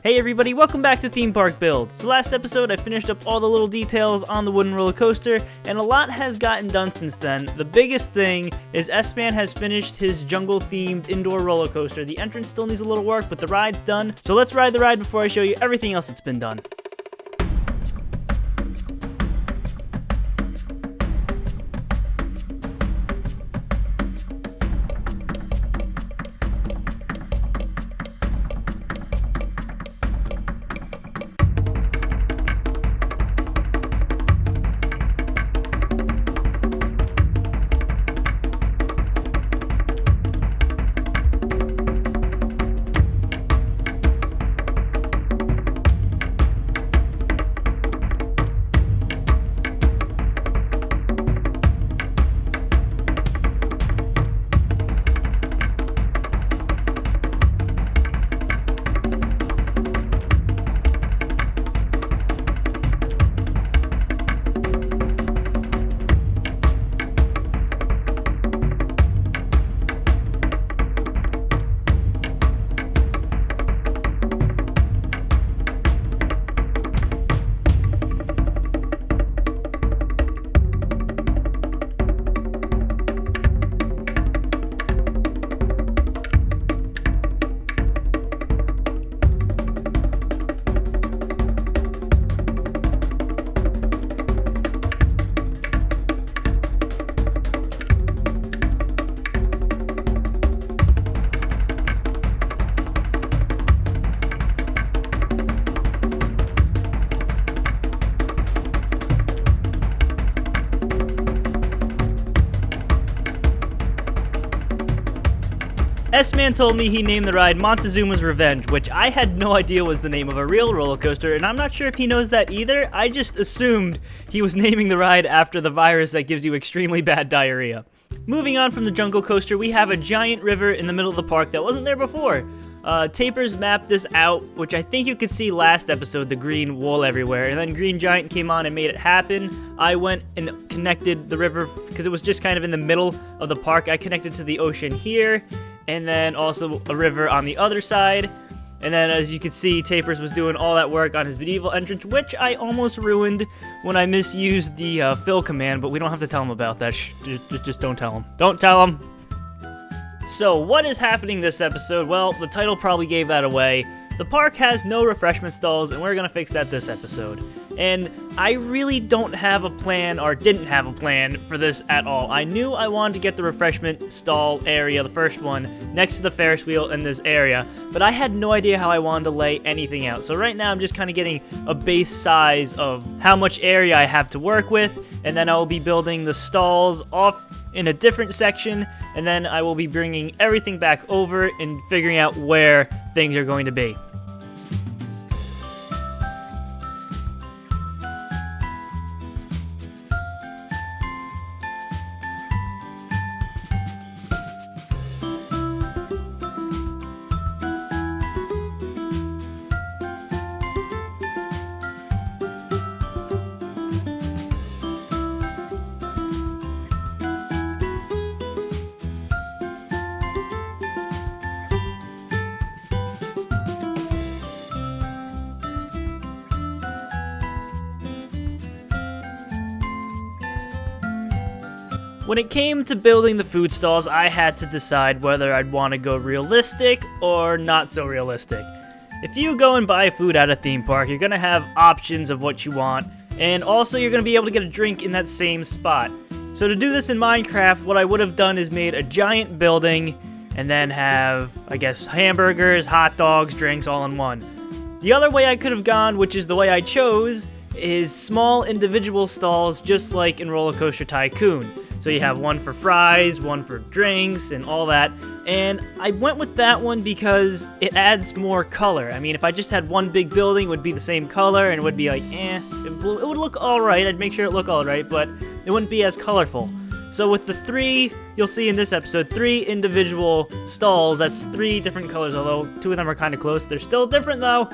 Hey everybody, welcome back to Theme Park Builds. So last episode I finished up all the little details on the wooden roller coaster, and a lot has gotten done since then. The biggest thing is S-Man has finished his jungle-themed indoor roller coaster. The entrance still needs a little work, but the ride's done. So let's ride the ride before I show you everything else that's been done. S-Man told me he named the ride Montezuma's Revenge, which I had no idea was the name of a real roller coaster, and I'm not sure if he knows that either. I just assumed he was naming the ride after the virus that gives you extremely bad diarrhea. Moving on from the jungle coaster, we have a giant river in the middle of the park that wasn't there before. Tapers mapped this out, which I think you could see last episode, the green wool everywhere, and then Green Giant came on and made it happen. I went and connected the river, because it was just kind of in the middle of the park. I connected to the ocean here, and then also a river on the other side. And then, as you can see, Tapers was doing all that work on his medieval entrance, which I almost ruined when I misused the fill command, but we don't have to tell him about that. Just don't tell him. Don't tell him! So, what is happening this episode? Well, the title probably gave that away. The park has no refreshment stalls, and we're gonna fix that this episode. And I really don't have a plan, or didn't have a plan, for this at all. I knew I wanted to get the refreshment stall area, the first one, next to the Ferris wheel in this area, but I had no idea how I wanted to lay anything out. So right now I'm just kind of getting a base size of how much area I have to work with, and then I will be building the stalls off in a different section, and then I will be bringing everything back over and figuring out where things are going to be. When it came to building the food stalls, I had to decide whether I'd want to go realistic or not so realistic. If you go and buy food at a theme park, you're going to have options of what you want, and also you're going to be able to get a drink in that same spot. So to do this in Minecraft, what I would have done is made a giant building, and then have, I guess, hamburgers, hot dogs, drinks all in one. The other way I could have gone, which is the way I chose, is small individual stalls just like in Roller Coaster Tycoon. So you have one for fries, one for drinks, and all that. And I went with that one because it adds more color. I mean, if I just had one big building, it would be the same color, and it would be like, it would look alright. I'd make sure it looked alright, but it wouldn't be as colorful. So with the three, you'll see in this episode, 3 individual stalls, that's 3 different colors, although 2 of them are kind of close. They're still different, though.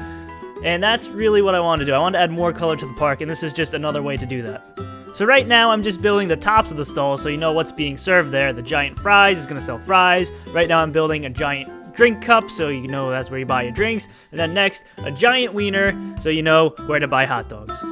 And that's really what I want to do. I want to add more color to the park, and this is just another way to do that. So right now, I'm just building the tops of the stalls so you know what's being served there. The giant fries is going to sell fries. Right now, I'm building a giant drink cup, so you know that's where you buy your drinks. And then next, a giant wiener, so you know where to buy hot dogs.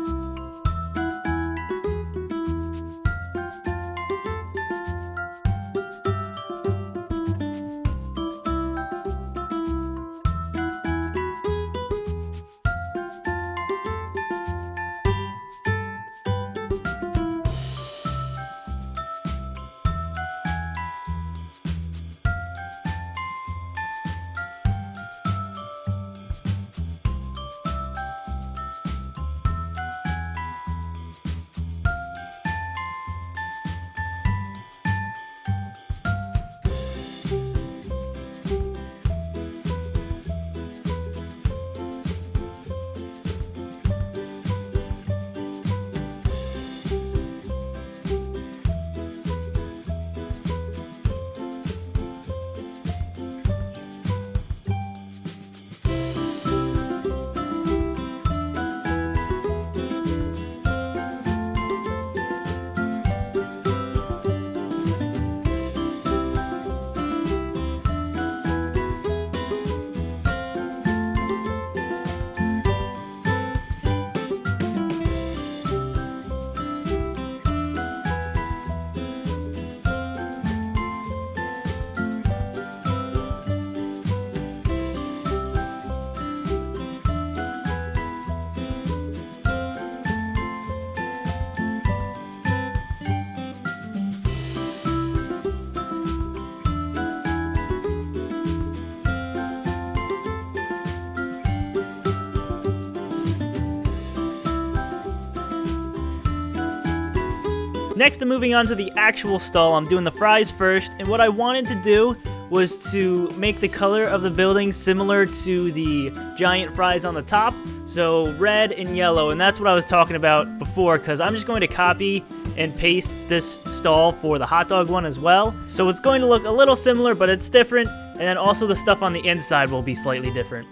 Next, I'm moving on to the actual stall. I'm doing the fries first, and what I wanted to do was to make the color of the building similar to the giant fries on the top, so red and yellow, and that's what I was talking about before, because I'm just going to copy and paste this stall for the hot dog one as well. So it's going to look a little similar, but it's different, and then also the stuff on the inside will be slightly different.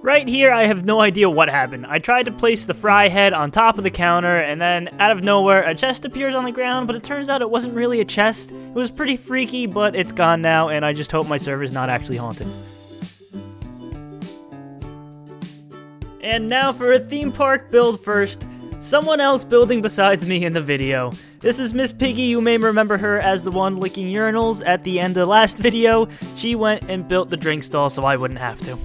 Right here, I have no idea what happened. I tried to place the fry head on top of the counter, and then out of nowhere, a chest appears on the ground, but it turns out it wasn't really a chest. It was pretty freaky, but it's gone now, and I just hope my server's not actually haunted. And now for a theme park build first. Someone else building besides me in the video. This is Miss Piggy. You may remember her as the one licking urinals at the end of the last video. She went and built the drink stall so I wouldn't have to.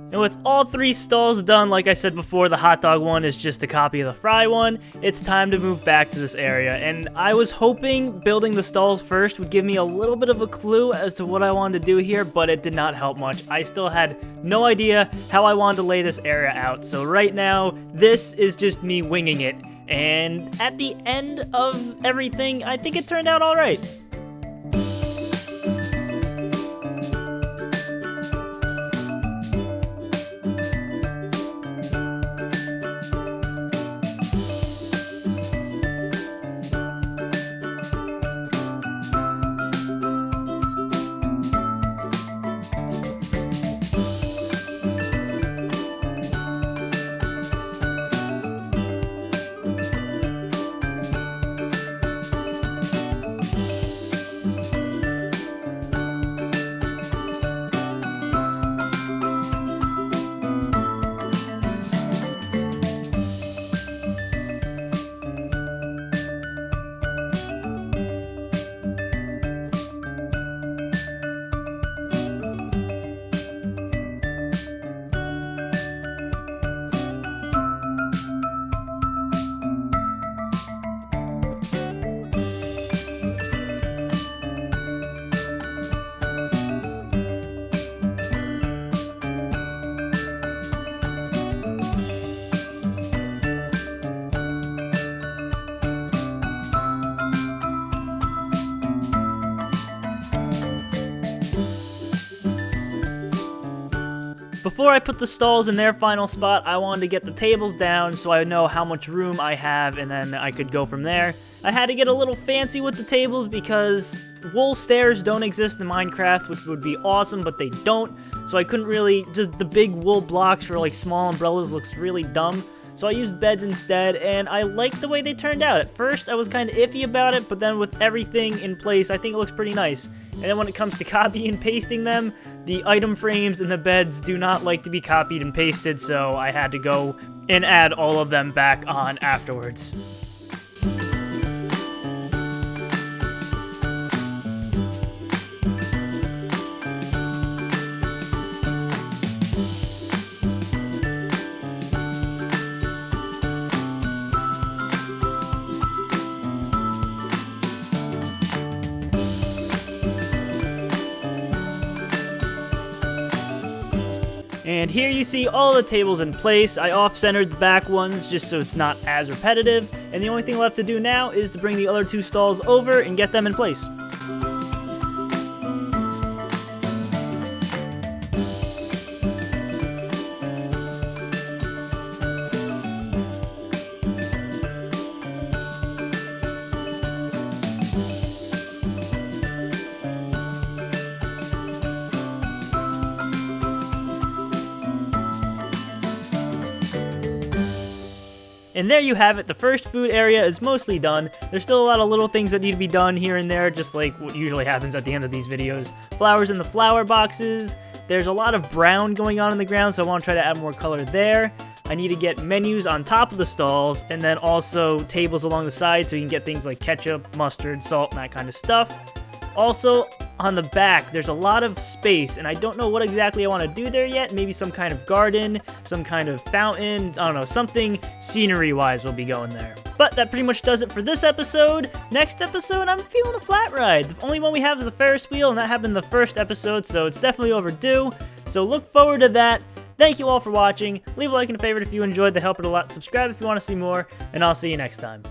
And with all three stalls done, like I said before, the hot dog one is just a copy of the fry one. It's time to move back to this area. And I was hoping building the stalls first would give me a little bit of a clue as to what I wanted to do here, but it did not help much. I still had no idea how I wanted to lay this area out. So right now, this is just me winging it. And at the end of everything, I think it turned out all right. before I put the stalls in their final spot, I wanted to get the tables down so I know how much room I have, and then I could go from there. I had to get a little fancy with the tables because wool stairs don't exist in Minecraft, which would be awesome, but they don't. So I couldn't really, just the big wool blocks for like small umbrellas looks really dumb. So I used beds instead, and I liked the way they turned out. At first, I was kind of iffy about it, but then with everything in place, I think it looks pretty nice. And then when it comes to copying and pasting them, the item frames and the beds do not like to be copied and pasted, so I had to go and add all of them back on afterwards. And here you see all the tables in place. I off-centered the back ones just so it's not as repetitive. And the only thing left to do now is to bring the other two stalls over and get them in place. And there you have it, the first food area is mostly done. There's still a lot of little things that need to be done here and there, just like what usually happens at the end of these videos. Flowers in the flower boxes. There's a lot of brown going on in the ground, so I want to try to add more color there. I need to get menus on top of the stalls, and then also tables along the side so you can get things like ketchup, mustard, salt, and that kind of stuff. Also, on the back, there's a lot of space, and I don't know what exactly I want to do there yet. Maybe some kind of garden, some kind of fountain, I don't know, something scenery-wise will be going there. But that pretty much does it for this episode. Next episode, I'm feeling a flat ride. The only one we have is the Ferris wheel, and that happened in the first episode, so it's definitely overdue. So look forward to that. Thank you all for watching. Leave a like and a favorite if you enjoyed. They help it a lot. Subscribe if you want to see more, and I'll see you next time.